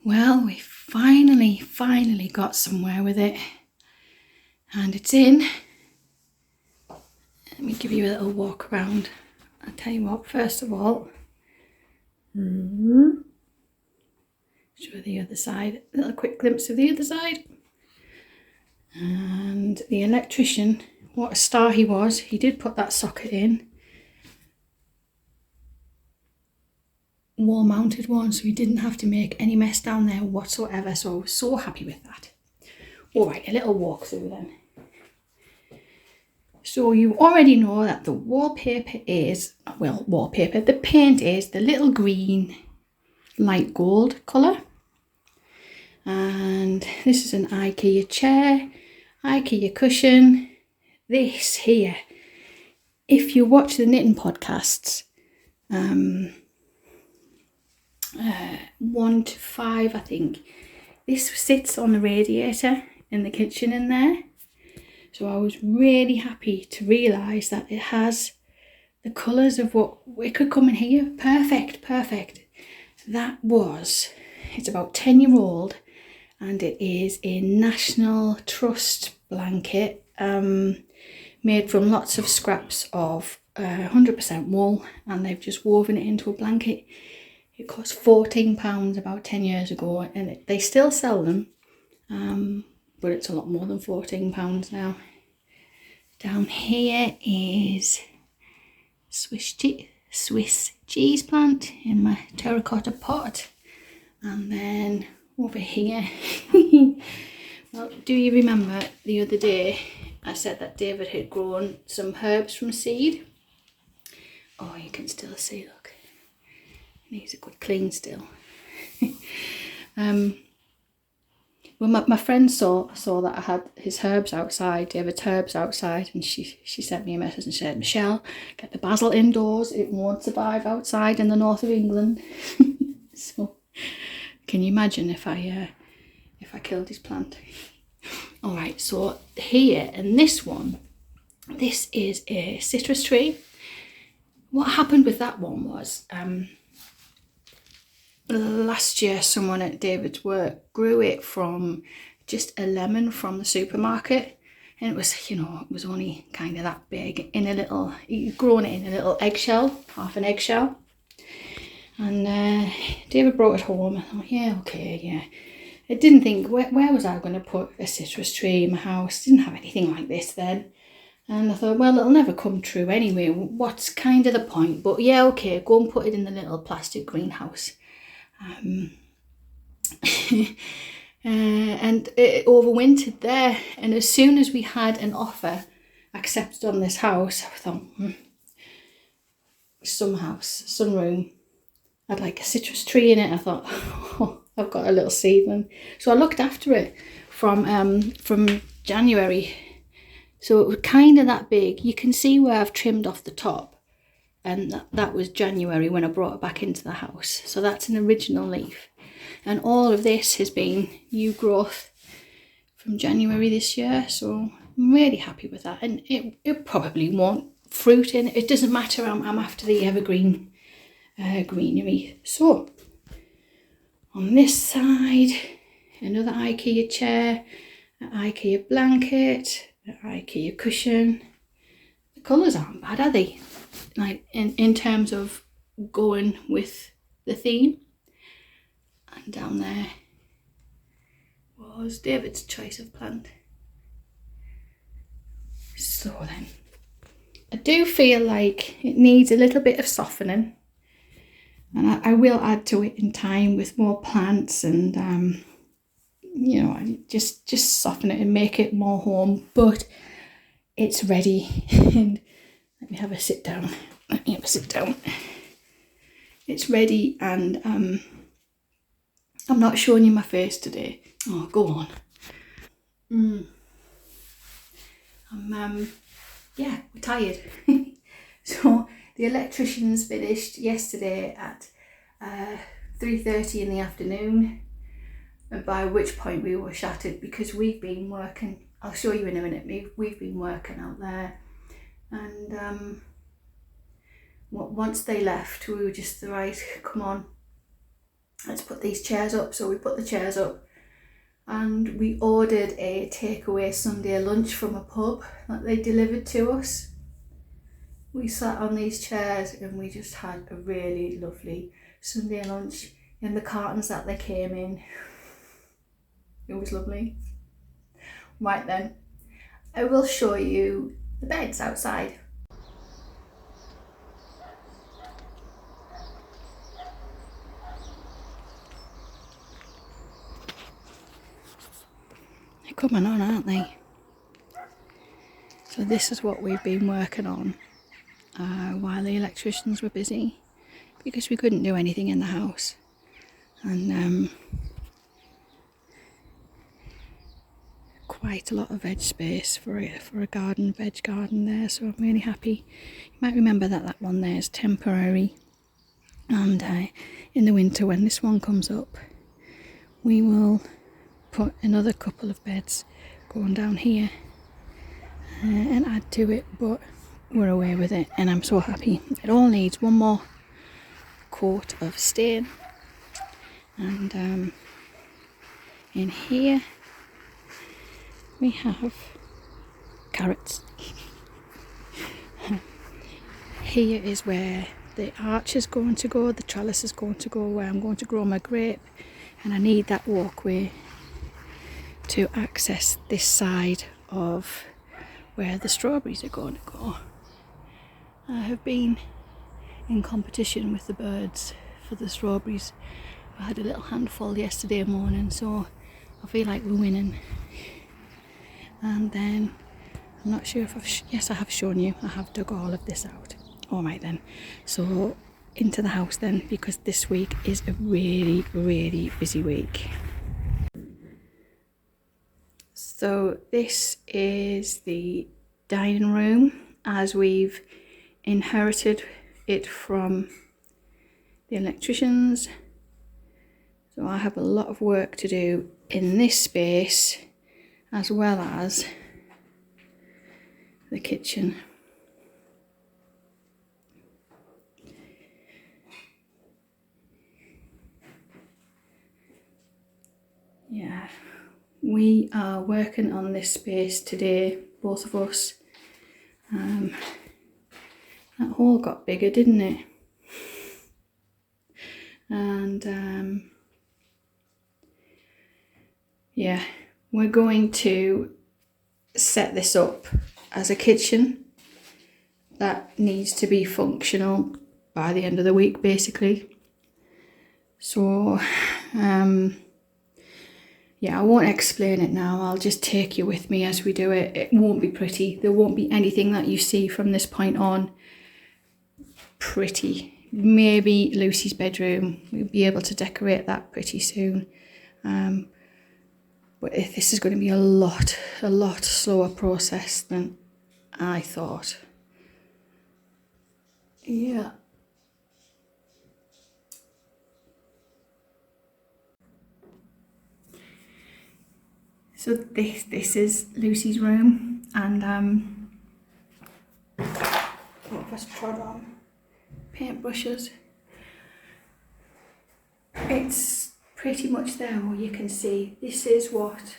Well, we finally got somewhere with it. And it's in. Let me give you a little walk around. I'll tell you what, first of all, show the other side, a little quick glimpse of the other side. And the electrician, what a star he was, he did put that socket in. Wall mounted one, so he didn't have to make any mess down there whatsoever, so I was so happy with that. Alright, a little walk through then. So you already know that the wallpaper is, the paint is the little green light gold colour. And this is an IKEA chair, IKEA cushion. This here, if you watch the knitting podcasts, 1 to 5 I think, this sits on the radiator in the kitchen in there. So I was really happy to realise that it has the colours of what it could come in here. Perfect. It's about 10-year-old and it is a National Trust blanket made from lots of scraps of 100% wool, and they've just woven it into a blanket. It cost £14 about 10 years ago, and they still sell them. But it's a lot more than £14 now. Down here is Swiss cheese plant in my terracotta pot. And then over here, well, do you remember the other day I said that David had grown some herbs from seed? Oh, you can still see, look. It needs a good clean still. Well, my friend saw that I had his herbs outside, David's herbs outside, and she sent me a message and said, Michelle, get the basil indoors, it won't survive outside in the north of England. So, can you imagine if I killed his plant? All right, so here, and this is a citrus tree. What happened with that one was, last year someone at David's work grew it from just a lemon from the supermarket, and it was only kind of that big in a little, you'd grown it in a little eggshell, half an eggshell. And David brought it home. I thought, yeah. I didn't think, where was I going to put a citrus tree in my house? Didn't have anything like this then. And I thought, well, it'll never come true anyway. What's kind of the point? But yeah, okay, go and put it in the little plastic greenhouse. And it overwintered there. And as soon as we had an offer accepted on this house, I thought, some room, had like a citrus tree in it. I thought, oh, I've got a little seedling. So I looked after it from January. So it was kind of that big. You can see where I've trimmed off the top. And that was January when I brought it back into the house. So that's an original leaf. And all of this has been new growth from January this year. So I'm really happy with that. And it probably won't fruit in. It doesn't matter. I'm after the evergreen greenery. So on this side, another IKEA chair, an IKEA blanket, an IKEA cushion. The colours aren't bad, are they? Like in terms of going with the theme. And down there was David's choice of plant. So then, I do feel like it needs a little bit of softening, and I will add to it in time with more plants and just soften it and make it more home. But it's ready. And let me have a sit down. It's ready, and I'm not showing you my face today. Oh, go on. We're tired. So the electricians finished yesterday at 3:30 in the afternoon, by which point we were shattered because we've been working. I'll show you in a minute. We've been working out there, and once they left, we were just right. Come on, let's put these chairs up. So we put the chairs up and we ordered a takeaway Sunday lunch from a pub that they delivered to us. We sat on these chairs and we just had a really lovely Sunday lunch in the cartons that they came in. It was lovely. Right then, I will show you the beds outside. They're coming on, aren't they? So this is what we've been working on while the electricians were busy, because we couldn't do anything in the house. And quite a lot of veg space for a garden, veg garden there, so I'm really happy. You might remember that that one there is temporary, and in the winter when this one comes up we will put another couple of beds going down here and add to it, but we're away with it and I'm so happy. It all needs one more coat of stain, and in here we have carrots. Here is where the arch is going to go, the trellis is going to go, where I'm going to grow my grape, and I need that walkway to access this side of where the strawberries are going to go. I have been in competition with the birds for the strawberries. I had a little handful yesterday morning, so I feel like we're winning. And then, I'm not sure if yes, I have shown you, I have dug all of this out. Alright then, so into the house then, because this week is a really, really busy week. So this is the dining room as we've inherited it from the electricians. So I have a lot of work to do in this space as well as the kitchen. Yeah, we are working on this space today, both of us. That hole got bigger, didn't it? And yeah, we're going to set this up as a kitchen that needs to be functional by the end of the week, basically. So yeah, I won't explain it now, I'll just take you with me as we do it. It won't be pretty, there won't be anything that you see from this point on pretty. Maybe Lucy's bedroom, we'll be able to decorate that pretty soon. But this is going to be a lot slower process than I thought. Yeah. So this is Lucy's room, and what was trod on? Paintbrushes. It's pretty much there where you can see this is what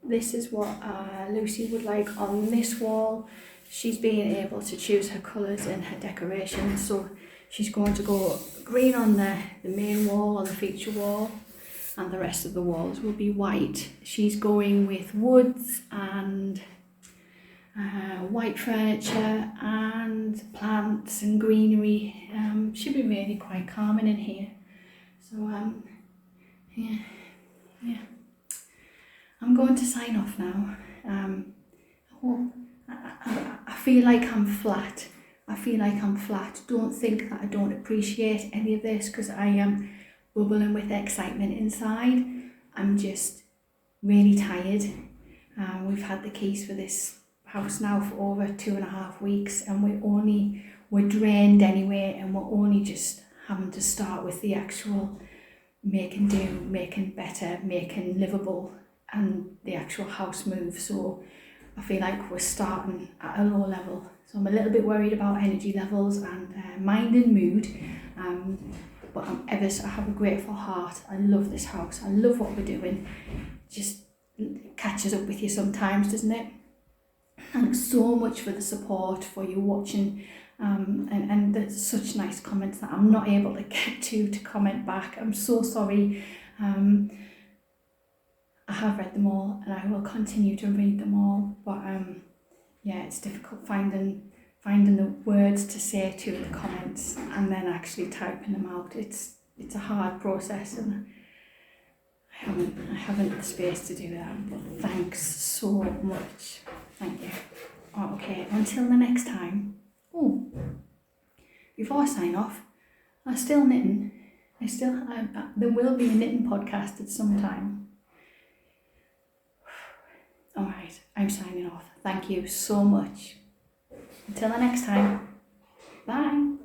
Lucy would like on this wall. She's being able to choose her colours and her decorations, so she's going to go green on the main wall, on the feature wall, and the rest of the walls will be white. She's going with woods and white furniture and plants and greenery. Should be really quite calming in here. So yeah. I'm going to sign off now. I feel like I'm flat. Don't think that I don't appreciate any of this, because I am bubbling with excitement inside. I'm just really tired. We've had the keys for this house now for over 2.5 weeks, and we're drained anyway, and we're only just having to start with the actual making do, making better, making livable, and the actual house move. So I feel like we're starting at a low level. So I'm a little bit worried about energy levels and mind and mood. but I have a grateful heart. I love this house. I love what we're doing. Just catches up with you sometimes, doesn't it? Thanks so much for the support, for you watching, and there's such nice comments that I'm not able to get to comment back. I'm so sorry. I have read them all and I will continue to read them all, but yeah, it's difficult finding the words to say to the comments and then actually typing them out. It's a hard process, and I haven't the space to do that, but thanks so much. Thank you. Okay, until the next time. Oh, before I sign off, I'm still knitting. There will be a knitting podcast at some time. Alright, I'm signing off. Thank you so much. Until the next time. Bye.